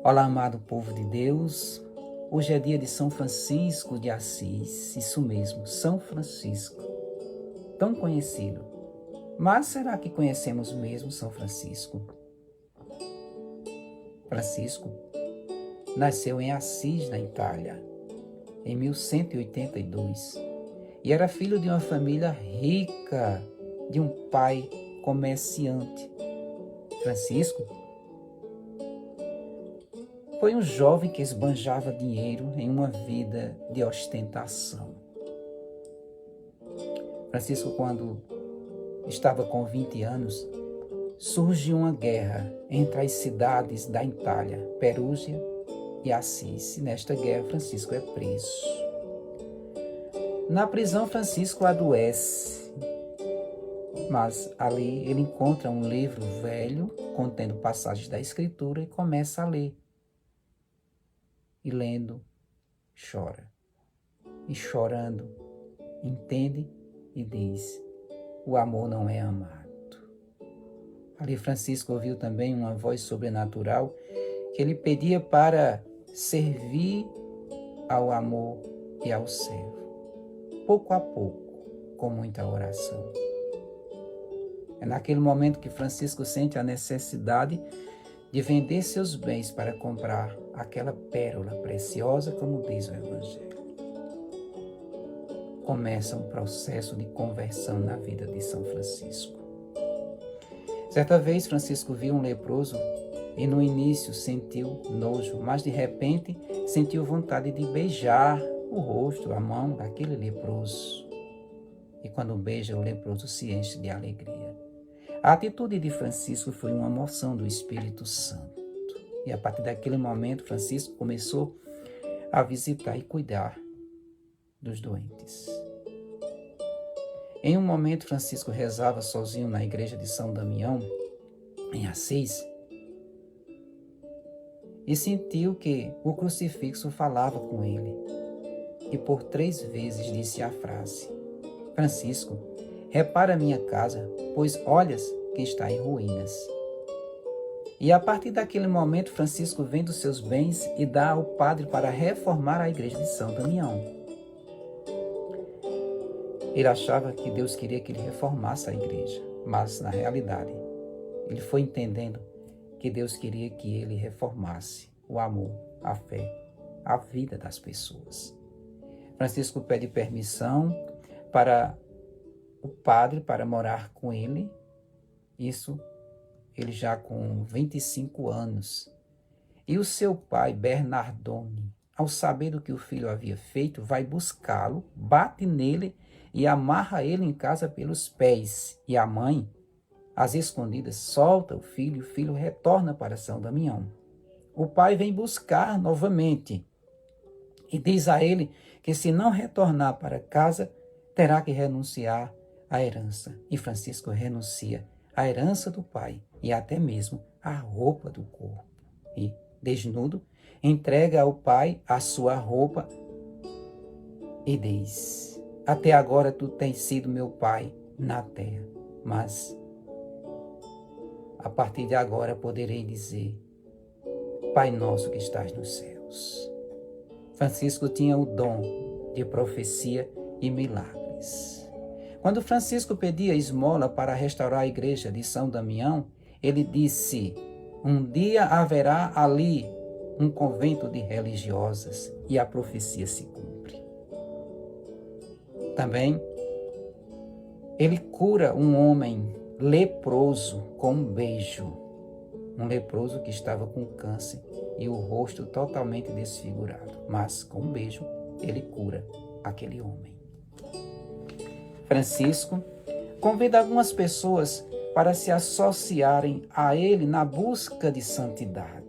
Olá, amado povo de Deus. Hoje é dia de São Francisco de Assis, isso mesmo, São Francisco, tão conhecido. Mas será que conhecemos mesmo São Francisco? Francisco nasceu em Assis, na Itália, em 1182, e era filho de uma família rica, de um pai comerciante. Francisco foi um jovem que esbanjava dinheiro em uma vida de ostentação. Francisco, quando estava com 20 anos, surgiu uma guerra entre as cidades da Itália, Perúgia e Assis. E nesta guerra, Francisco é preso. Na prisão, Francisco adoece, mas ali ele encontra um livro velho contendo passagens da Escritura e começa a ler. E lendo, chora. E chorando, entende e diz: o amor não é amado. Ali Francisco ouviu também uma voz sobrenatural que ele pedia para servir ao amor e ao servo, pouco a pouco, com muita oração. É naquele momento que Francisco sente a necessidade de vender seus bens para comprar aquela pérola preciosa, como diz o Evangelho. Começa um processo de conversão na vida de São Francisco. Certa vez, Francisco viu um leproso e no início sentiu nojo, mas de repente sentiu vontade de beijar o rosto, a mão daquele leproso. E quando beija, o leproso se enche de alegria. A atitude de Francisco foi uma moção do Espírito Santo. E a partir daquele momento, Francisco começou a visitar e cuidar dos doentes. Em um momento, Francisco rezava sozinho na igreja de São Damião, em Assis, e sentiu que o crucifixo falava com ele. E por 3 vezes disse a frase: Francisco, repara minha casa, pois olhas que está em ruínas. E a partir daquele momento, Francisco vende os seus bens e dá ao padre para reformar a igreja de São Damião. Ele achava que Deus queria que ele reformasse a igreja, mas na realidade, ele foi entendendo que Deus queria que ele reformasse o amor, a fé, a vida das pessoas. Francisco pede permissão para o padre para morar com ele, isso ele já com 25 anos. E o seu pai, Bernardone, ao saber do que o filho havia feito, vai buscá-lo, bate nele e amarra ele em casa pelos pés. E a mãe, às escondidas, solta o filho e o filho retorna para São Damião. O pai vem buscar novamente e diz a ele que se não retornar para casa, terá que renunciar à herança. E Francisco renuncia à herança do pai e até mesmo à roupa do corpo. E, desnudo, entrega ao pai a sua roupa e diz: até agora tu tens sido meu pai na terra, mas a partir de agora poderei dizer: Pai nosso que estás nos céus. Francisco tinha o dom de profecia e milagres. Quando Francisco pedia esmola para restaurar a igreja de São Damião, ele disse: um dia haverá ali um convento de religiosas, e a profecia se cumpre. Também, ele cura um homem leproso com um beijo. Um leproso que estava com câncer e o rosto totalmente desfigurado. Mas com um beijo, ele cura aquele homem. Francisco convida algumas pessoas para se associarem a ele na busca de santidade,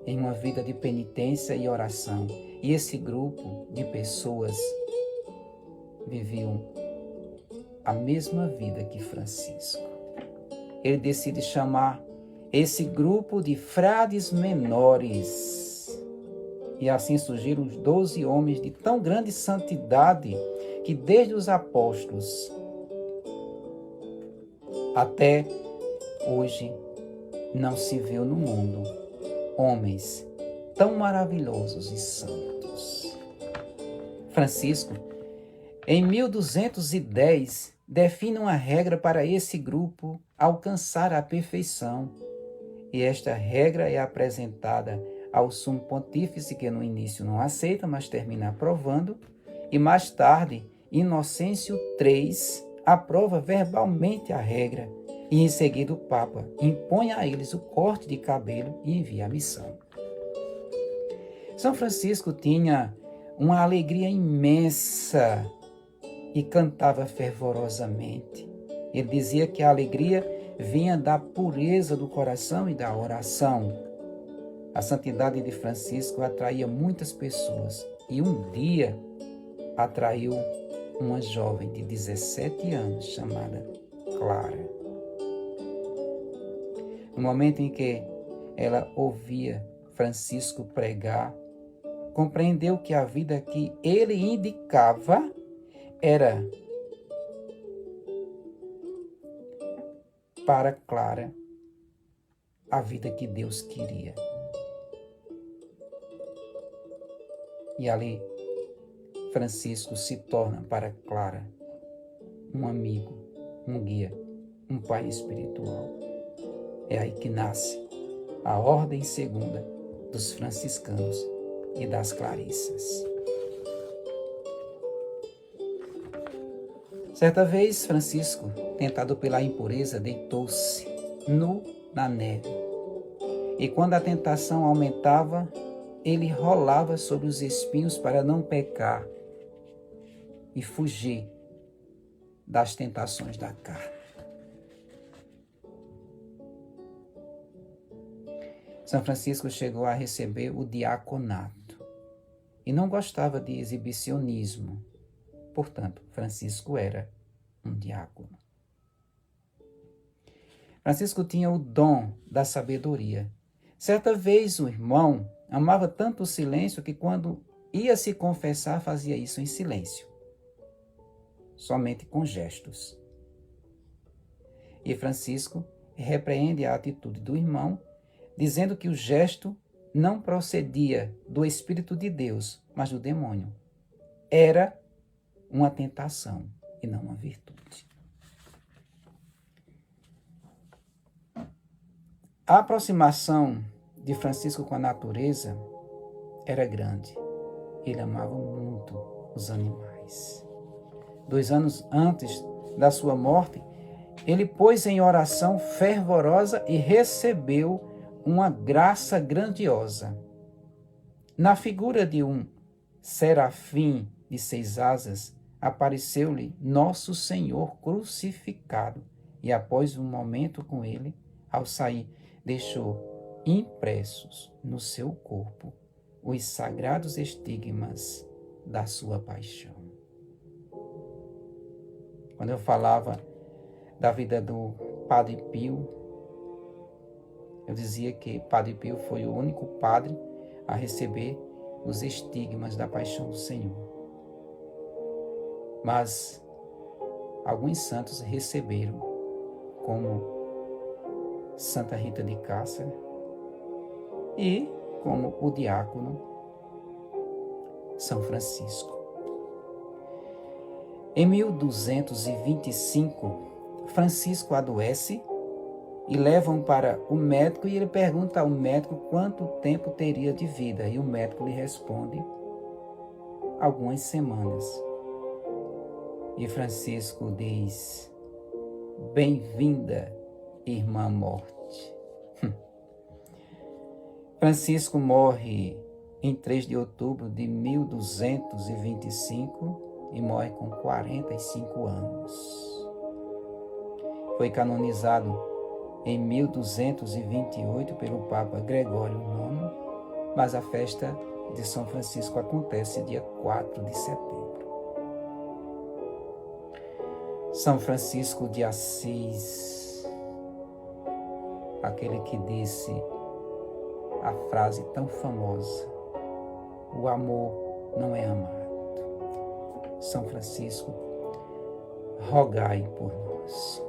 em uma vida de penitência e oração. E esse grupo de pessoas viviam a mesma vida que Francisco. Ele decide chamar esse grupo de frades menores. E assim surgiram os 12 homens de tão grande santidade que desde os apóstolos até hoje não se viu no mundo homens tão maravilhosos e santos. Francisco, em 1210, define uma regra para esse grupo alcançar a perfeição. E esta regra é apresentada ao sumo pontífice, que no início não aceita, mas termina aprovando, e mais tarde, Inocêncio III aprova verbalmente a regra, e em seguida o Papa impõe a eles o corte de cabelo e envia a missão. São Francisco tinha uma alegria imensa e cantava fervorosamente. Ele dizia que a alegria vinha da pureza do coração e da oração. A santidade de Francisco atraía muitas pessoas e um dia atraiu uma jovem de 17 anos chamada Clara. No momento em que ela ouvia Francisco pregar, compreendeu que a vida que ele indicava era para Clara a vida que Deus queria. E ali, Francisco se torna para Clara um amigo, um guia, um pai espiritual. É aí que nasce a Ordem Segunda dos Franciscanos e das Clarissas. Certa vez, Francisco, tentado pela impureza, deitou-se nu na neve. E quando a tentação aumentava, ele rolava sobre os espinhos para não pecar e fugir das tentações da carne. São Francisco chegou a receber o diaconato e não gostava de exibicionismo. Portanto, Francisco era um diácono. Francisco tinha o dom da sabedoria. Certa vez o irmão amava tanto o silêncio que quando ia se confessar fazia isso em silêncio, somente com gestos. E Francisco repreende a atitude do irmão, dizendo que o gesto não procedia do Espírito de Deus, mas do demônio. Era uma tentação e não uma virtude. A aproximação de Francisco com a natureza era grande. Ele amava muito os animais. 2 anos antes da sua morte, ele pôs em oração fervorosa e recebeu uma graça grandiosa. Na figura de um serafim de 6 asas, apareceu-lhe Nosso Senhor crucificado e após um momento com ele, ao sair, deixou impressos no seu corpo os sagrados estigmas da sua paixão. Quando eu falava da vida do Padre Pio, eu dizia que Padre Pio foi o único padre a receber os estigmas da paixão do Senhor. Mas alguns santos receberam, como Santa Rita de Cássia e como o diácono São Francisco. Em 1225, Francisco adoece e levam para o médico e ele pergunta ao médico quanto tempo teria de vida. E o médico lhe responde: algumas semanas. E Francisco diz: bem-vinda, irmã morte. Francisco morre em 3 de outubro de 1225 e morre com 45 anos. Foi canonizado em 1228 pelo Papa Gregório IX, mas a festa de São Francisco acontece dia 4 de setembro. São Francisco de Assis, aquele que disse a frase tão famosa: o amor não é amado. São Francisco, rogai por nós.